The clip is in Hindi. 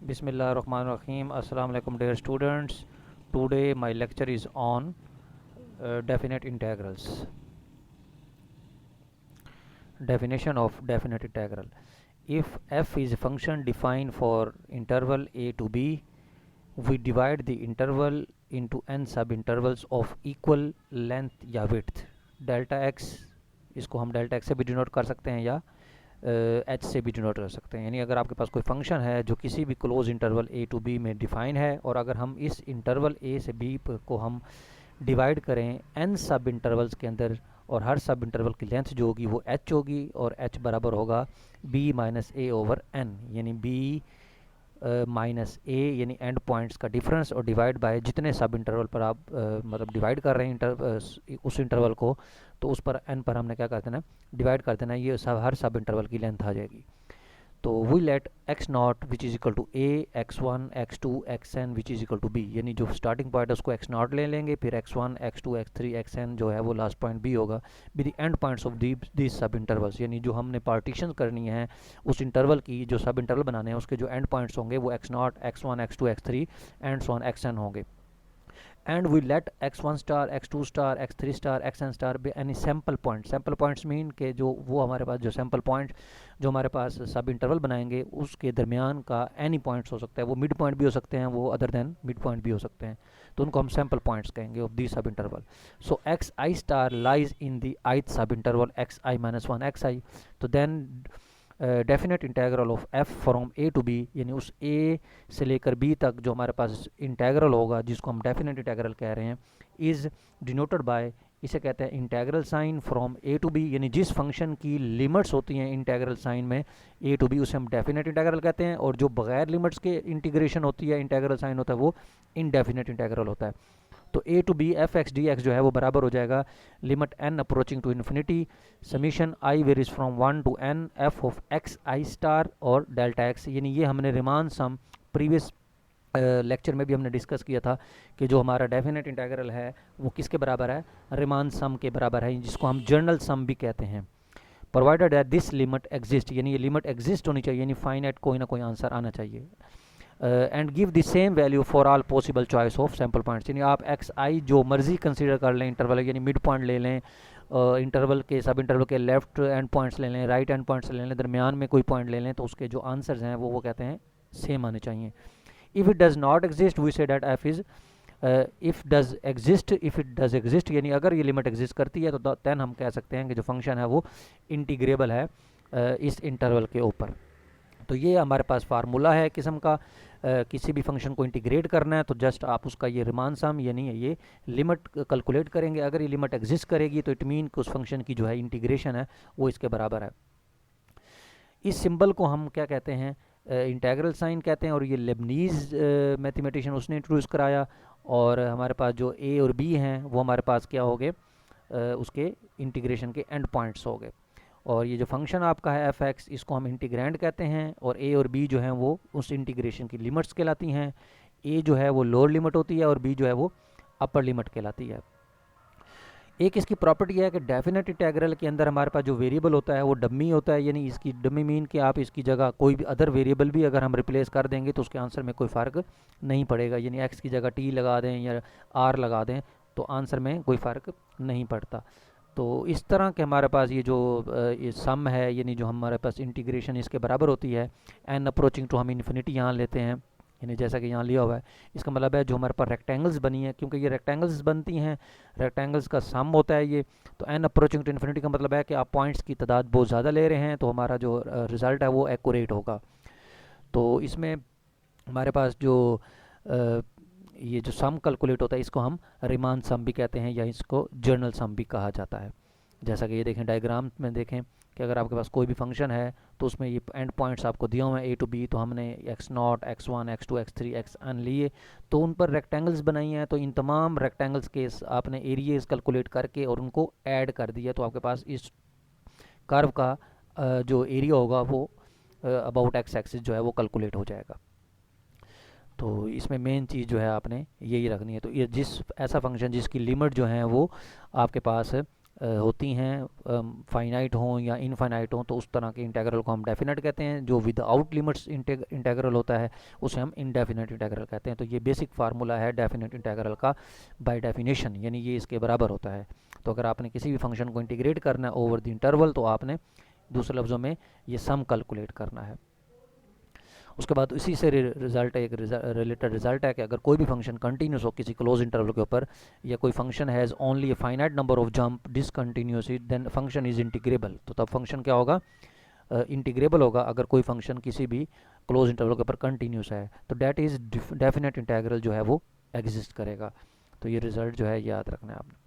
Bismillahirrahmanirrahim. Assalamu alaikum dear students. Today my lecture is on definite integrals. Definition of definite integral. If f is a function defined for interval a to b, we divide the interval into n subintervals of equal length या width. डेल्टा x इसको हम डेल्टा x से भी डिनोट कर सकते हैं या एच से भी डिनोट कर सकते हैं। यानी अगर आपके पास कोई फंक्शन है जो किसी भी close interval a to b में डिफाइन है और अगर हम इस इंटरवल ए से बी को हम डिवाइड करें एन सब इंटरवल्स के अंदर और हर सब इंटरवल की लेंथ जो होगी वो एच होगी और एच बराबर होगा बी माइनस ए ओवर एन, यानी बी माइनस ए यानी एंड पॉइंट्स का डिफरेंस और डिवाइड बाय जितने सब इंटरवल पर आप मतलब डिवाइड कर रहे हैं उस इंटरवल को, तो उस पर एन पर हमने क्या कर देना, डिवाइड कर देना। ये सब हर सब इंटरवल की लेंथ आ जाएगी। तो we let x naught which is equal to a, x one, x two, x n which is equal to b, यानी जो स्टार्टिंग पॉइंट है उसको एक्स नॉट ले लेंगे, फिर x one, x two, x three, x n जो है वो लास्ट पॉइंट बी होगा with the end points of the sub intervals. यानी जो हमने पार्टीशन करनी है उस इंटरवल की, जो सब इंटरवल बनाने हैं उसके जो एंड पॉइंट्स होंगे वो x naught, x one, x two, x three and so on x n होंगे। And we let x1 star, x2 star, x3 star, xn star be any sample point. Sample points mean के जो वो हमारे पास जो sample point जो हमारे पास सब इंटरवल बनाएंगे उसके दरमियान का एनी पॉइंट्स हो सकता है, वो मिड पॉइंट भी हो सकते हैं, वो अदर देन मिड पॉइंट भी हो सकते हैं, तो उनको हम सैम्पल पॉइंट्स कहेंगे of the subinterval. So x i star lies in the ith subinterval x i minus one x i. तो then definite integral of f from a to b, यानी उस ए से लेकर बी तक जो हमारे पास इंटेग्रल होगा जिसको हम डेफिनेट इंटेग्रल कह रहे हैं, इज़ डिनोटेड बाय, इसे कहते हैं integral sign from a to b, यानी जिस फंक्शन की लिमिट्स होती हैं इंटेग्रल साइन में ए टू बी उसे हम डेफिनेट इंटेग्रल कहते हैं, और जो बगैर लिमिट्स के इंटीग्रेशन होती है इंटेग्रल साइन होता है वो इनडेफिनेट इंटेग्रल होता है। तो a to b f x d x जो है वो बराबर हो जाएगा limit n approaching to infinity summation i varies from one to n f of x i star और डेल्टा एक्स। यानी ये हमने रिमान सम प्रीवियस लेक्चर में भी हमने डिस्कस किया था कि जो हमारा डेफिनेट इंटेग्रल है वो किसके बराबर है, रिमान सम के बराबर है, जिसको हम जर्नल सम भी कहते हैं। Provided that this limit exist, यानी ये लिमिट एग्जिस्ट होनी चाहिए, यानी फाइनाइट कोई ना कोई आंसर आना चाहिए। And give the same value for all possible choice of sample points, यानी आप एक्स आई जो मर्जी कंसीडर कर लें इंटरवल, यानी मिड पॉइंट ले लें, इंटरवल के सब इंटरवल के लेफ्ट एंड पॉइंट्स ले लें, राइट एंड पॉइंट्स ले लें, दरमियान में कोई पॉइंट ले लें, तो उसके जो आंसर्स हैं वो कहते हैं सेम आने चाहिए। If it does not exist we say that f is if does exist यानी अगर ये लिमिट एग्जिस्ट करती है तो देन हम कह सकते हैं कि जो फंक्शन है वो इंटीग्रेबल है इस इंटरवल के ऊपर। तो ये हमारे पास फार्मूला है किस्म का, किसी भी फंक्शन को इंटीग्रेट करना है तो जस्ट आप उसका ये रिमान सम यानी ये लिमिट कैलकुलेट करेंगे। अगर ये लिमिट एग्जिस्ट करेगी तो इट मीन कि उस फंक्शन की जो है इंटीग्रेशन है वो इसके बराबर है। इस सिंबल को हम क्या कहते हैं, इंटेग्रल साइन कहते हैं, और ये लेबनीज मैथमेटिशियन उसने इंट्रोड्यूस कराया, और हमारे पास जो ए और बी हैं वो हमारे पास क्या हो गए, उसके इंटीग्रेशन के एंड पॉइंट्स हो गए। और ये जो फंक्शन आपका है एफ एक्स, इसको हम इंटीग्रैंड कहते हैं, और ए और बी जो हैं वो उस इंटीग्रेशन की लिमिट्स कहलाती हैं। ए जो है वो लोअर लिमिट होती है और बी जो है वो अपर लिमिट कहलाती है। एक इसकी प्रॉपर्टी है कि डेफिनेट इंटेग्रल के अंदर हमारे पास जो वेरिएबल होता है वो डमी होता है, यानी इसकी डमी मीन कि आप इसकी जगह कोई भी अदर वेरिएबल भी अगर हम रिप्लेस कर देंगे तो उसके आंसर में कोई फ़र्क नहीं पड़ेगा, यानी एक्स की जगह टी लगा दें या आर लगा दें तो आंसर में कोई फ़र्क नहीं पड़ता। तो इस तरह के हमारे पास ये जो ये सम है, यानी जो हमारे पास इंटीग्रेशन इसके बराबर होती है एन अप्रोचिंग टू हम इन्फिनिटी यहाँ लेते हैं, यानी जैसा कि यहाँ लिया हुआ है, इसका मतलब है जो हमारे पास रेक्टेंगल्स बनी है, क्योंकि ये रेक्टेंगल्स बनती हैं, रेक्टेंगल्स का सम होता है ये, तो एन अप्रोचिंग टू इन्फिनिटी का मतलब है कि आप पॉइंट्स की तादाद बहुत ज़्यादा ले रहे हैं तो हमारा जो रिज़ल्ट है वो एक्यूरेट होगा। तो इसमें हमारे पास जो ये जो सम कैलकुलेट होता है इसको हम रिमान सम भी कहते हैं या इसको जर्नल सम भी कहा जाता है। जैसा कि ये देखें डायग्राम में देखें कि अगर आपके पास कोई भी फंक्शन है तो उसमें ये एंड पॉइंट्स आपको दिए हुए हैं ए टू बी, तो हमने x naught, x one, x two, x three, x n लिए, तो उन पर रेक्टेंगल्स बनाई हैं, तो इन तमाम रेक्टेंगल्स के आपने एरियाज कैलकुलेट करके और उनको ऐड कर दिया, तो आपके पास इस कर्व का जो एरिया होगा वो अबाउट एक्स एक्सिस जो है वो कैलकुलेट हो जाएगा। तो इसमें मेन चीज़ जो है आपने यही रखनी है। तो ये जिस ऐसा फंक्शन जिसकी लिमिट जो है वो आपके पास होती हैं, फाइनाइट हों या इनफाइनाइट हों, तो उस तरह के इंटेग्रल को हम डेफिनेट कहते हैं। जो विदाउट लिमिट्स इंटेग्रल होता है उसे हम इनडेफिनेट इंटेग्रल कहते हैं। तो ये बेसिक फार्मूला है डेफिनेट इंटेग्रल का बाय डेफिनेशन, यानी ये इसके बराबर होता है। तो अगर आपने किसी भी फंक्शन को इंटीग्रेट करना है ओवर द इंटरवल, तो आपने दूसरे लफ्ज़ों में ये सम कैलकुलेट करना है। उसके बाद इसी से रिजल्ट एक रिलेटेड रिजल्ट है कि अगर कोई भी फंक्शन कंटिन्यूस हो किसी क्लोज इंटरवल के ऊपर, या कोई function has only a finite number of jump discontinuously, then function is integrable. तो तब फंक्शन क्या होगा, इंटीग्रेबल होगा अगर कोई फंक्शन किसी भी क्लोज इंटरवल के ऊपर कंटिन्यूस है, तो डेट इज़ डेफिनेट इंटेग्रल जो है वो एग्जिस्ट करेगा। तो ये रिजल्ट जो है याद रखना है आपने।